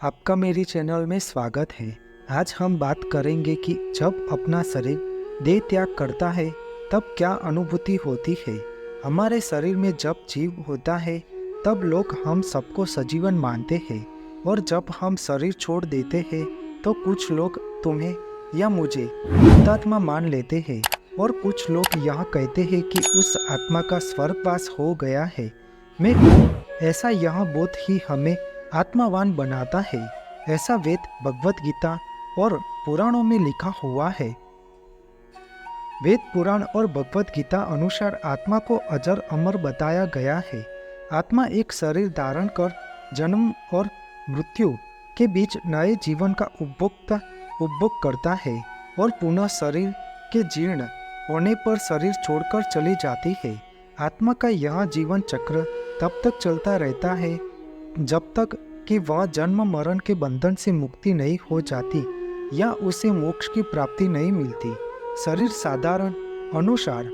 आपका मेरी चैनल में स्वागत है। आज हम बात करेंगे कि जब अपना शरीर देह त्याग करता है तब क्या अनुभूति होती है। हमारे शरीर में जब जीव होता है तब लोग हम सबको सजीवन मानते हैं, और जब हम शरीर छोड़ देते हैं तो कुछ लोग तुम्हें या मुझे हुतात्मा मान लेते हैं, और कुछ लोग यह कहते हैं कि उस आत्मा का स्वर्गवास हो गया है। मैं हूँ ऐसा यह बोध ही हमें आत्मावान बनाता है। ऐसा वेद, भगवत गीता और पुराणों में लिखा हुआ है। वेद, पुराण और भगवत गीता अनुसार आत्मा को अजर अमर बताया गया है। आत्मा एक शरीर धारण कर जन्म और मृत्यु के बीच नए जीवन का उपभोग करता है, और पुनः शरीर के जीर्ण होने पर शरीर छोड़कर चली जाती है। आत्मा का यह जीवन चक्र तब तक चलता रहता है जब तक कि वह जन्म मरण के बंधन से मुक्ति नहीं हो जाती या उसे मोक्ष की प्राप्ति नहीं मिलती। शरीर साधारण अनुसार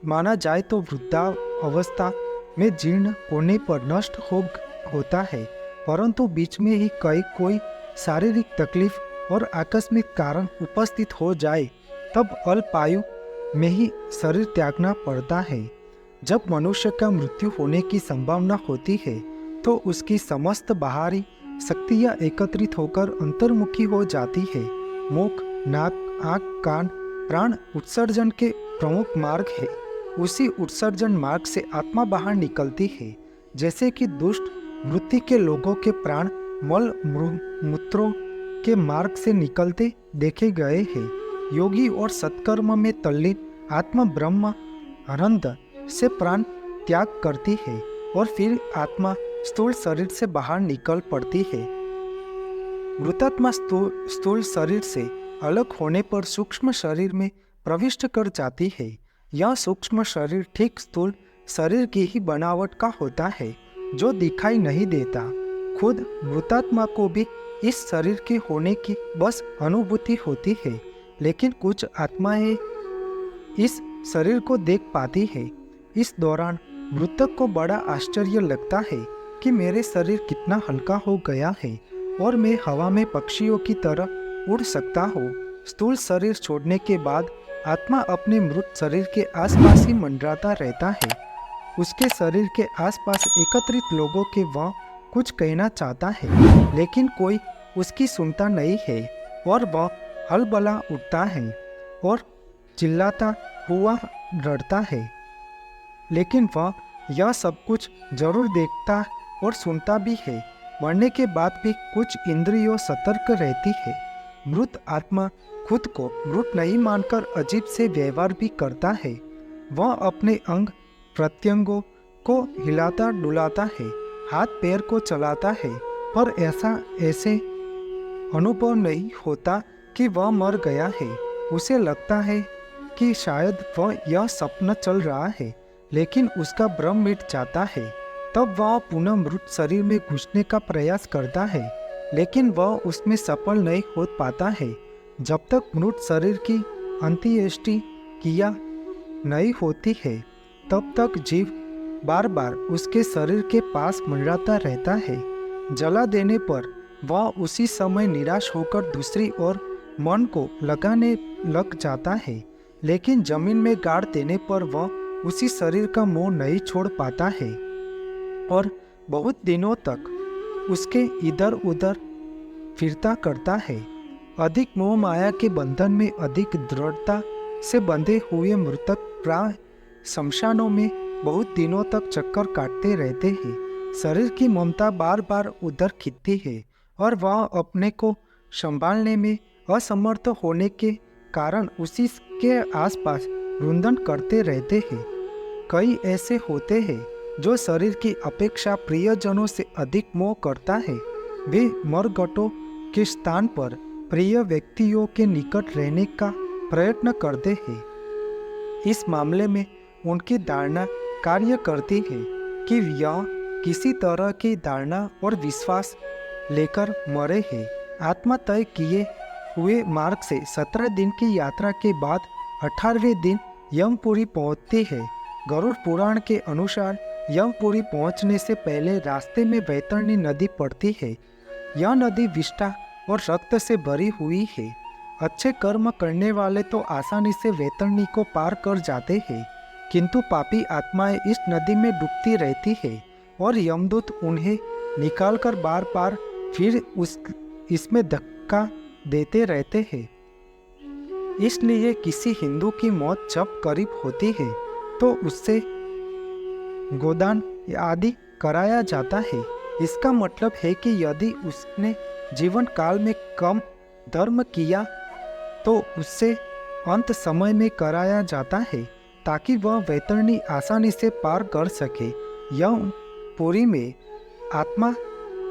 माना जाए तो वृद्धावस्था में जीर्ण होने पर नष्ट होता है, परंतु बीच में ही कोई शारीरिक तकलीफ और आकस्मिक कारण उपस्थित हो जाए तब अल्पायु में ही शरीर त्यागना पड़ता है। जब मनुष्य का मृत्यु होने की संभावना होती है तो उसकी समस्त बाहरी शक्तियाँ एकत्रित होकर अंतर्मुखी हो जाती है। मुख, नाक, आँख, कान, प्राण उत्सर्जन के प्रमुख मार्ग है। उसी उत्सर्जन मार्ग से आत्मा बाहर निकलती है। जैसे कि दुष्ट वृत्ति के लोगों के प्राण मल मूत्रों के मार्ग से निकलते देखे गए हैं। योगी और सत्कर्म में तल्लीन आत्मा ब्रह्म आनंद से प्राण त्याग करती है, और फिर आत्मा स्थूल शरीर से बाहर निकल पड़ती है। मृतात्मा स्थूल शरीर से अलग होने पर सूक्ष्म शरीर में प्रविष्ट कर जाती है। यह सूक्ष्म शरीर ठीक स्थूल शरीर की ही बनावट का होता है, जो दिखाई नहीं देता। खुद मृतात्मा को भी इस शरीर के होने की बस अनुभूति होती है, लेकिन कुछ आत्माएं इस शरीर को देख पाती है। इस दौरान मृतक को बड़ा आश्चर्य लगता है कि मेरे शरीर कितना हल्का हो गया है और मैं हवा में पक्षियों की तरह उड़ सकता हूँ। स्थूल शरीर छोड़ने के बाद आत्मा अपने मृत शरीर के आसपास ही मंडराता रहता है। उसके शरीर के आसपास एकत्रित लोगों के वह कुछ कहना चाहता है, लेकिन कोई उसकी सुनता नहीं है, और वह हलबला उठता है और चिल्लाता हुआ डरता है। लेकिन वह यह सब कुछ जरूर देखता और सुनता भी है। मरने के बाद भी कुछ इंद्रियों सतर्क रहती है। मृत आत्मा खुद को मृत नहीं मानकर अजीब से व्यवहार भी करता है। वह अपने अंग प्रत्यंगों को हिलाता डुलाता है, हाथ पैर को चलाता है, पर ऐसे अनुभव नहीं होता कि वह मर गया है। उसे लगता है कि शायद वह यह सपना चल रहा है, लेकिन उसका भ्रम मिट जाता है। तब वह पुनः मृत शरीर में घुसने का प्रयास करता है, लेकिन वह उसमें सफल नहीं हो पाता है। जब तक मृत शरीर की अंत्येष्टि किया नहीं होती है, तब तक जीव बार बार उसके शरीर के पास मंडराता रहता है। जला देने पर वह उसी समय निराश होकर दूसरी ओर मन को लगाने लग जाता है, लेकिन जमीन में गाड़ देने पर वह उसी शरीर का मोह नहीं छोड़ पाता है, और बहुत दिनों तक उसके इधर उधर फिरता करता है। अधिक मोह माया के बंधन में अधिक दृढ़ता से बंधे हुए मृतक प्राय शमशानों में बहुत दिनों तक चक्कर काटते रहते हैं। शरीर की ममता बार बार उधर खिंचती है, और वह अपने को संभालने में असमर्थ होने के कारण उसी के आसपास रुंदन करते रहते हैं। कई ऐसे होते हैं जो शरीर की अपेक्षा प्रियजनों से अधिक मोह करता है। वे मरगटों के स्थान पर प्रिय व्यक्तियों के निकट रहने का प्रयत्न करते हैं। इस मामले में उनकी धारणा कार्य करती है कि यह किसी तरह की धारणा और विश्वास लेकर मरे हैं। आत्मा तय किए हुए मार्ग से 17 दिन की यात्रा के बाद 18वें दिन यमपुरी पहुंचती है। गरुड़ पुराण के अनुसार यमपुरी पहुंचने से पहले रास्ते में वैतरणी नदी पड़ती है। यह नदी विष्ठा और रक्त से भरी हुई है। अच्छे कर्म करने वाले तो आसानी से वैतरणी को पार कर जाते हैं, किंतु पापी आत्माएं इस नदी में डूबती रहती है और यमदूत उन्हें निकालकर बार बार फिर इसमें धक्का देते रहते हैं। इसलिए किसी हिंदू की मौत जब करीब होती है तो उससे गोदान आदि कराया जाता है। इसका मतलब है कि यदि उसने जीवन काल में कम धर्म किया तो उससे अंत समय में कराया जाता है, ताकि वह वैतरणी आसानी से पार कर सके। यह पुरी में आत्मा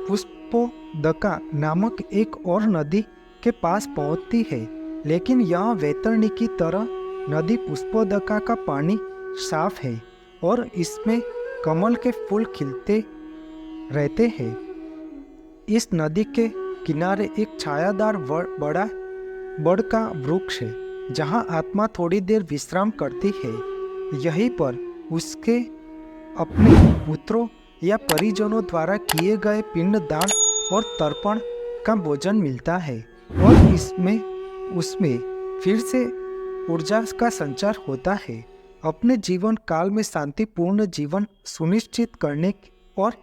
पुष्पोदका नामक एक और नदी के पास पहुंचती है, लेकिन यह वैतरणी की तरह नदी पुष्पोदका का पानी साफ है और इसमें कमल के फूल खिलते रहते हैं। इस नदी के किनारे एक छायादार बड़ा बड़ का वृक्ष है, जहाँ आत्मा थोड़ी देर विश्राम करती है। यहीं पर उसके अपने पुत्रों या परिजनों द्वारा किए गए पिंडदान और तर्पण का भोजन मिलता है और उसमें फिर से ऊर्जा का संचार होता है। अपने जीवन काल में शांतिपूर्ण जीवन सुनिश्चित करने और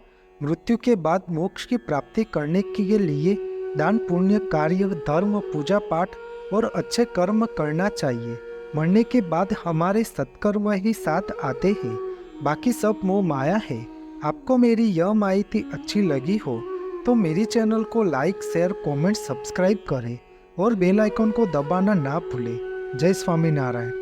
मृत्यु के बाद मोक्ष की प्राप्ति करने के लिए दान, पुण्य कार्य, धर्म, पूजा पाठ और अच्छे कर्म करना चाहिए। मरने के बाद हमारे सत्कर्म ही साथ आते हैं, बाकी सब मोह माया है। आपको मेरी यह माहिती अच्छी लगी हो तो मेरी चैनल को लाइक, शेयर, कमेंट, सब्सक्राइब करें और बेल आइकन को दबाना ना भूलें। जय स्वामीनारायण।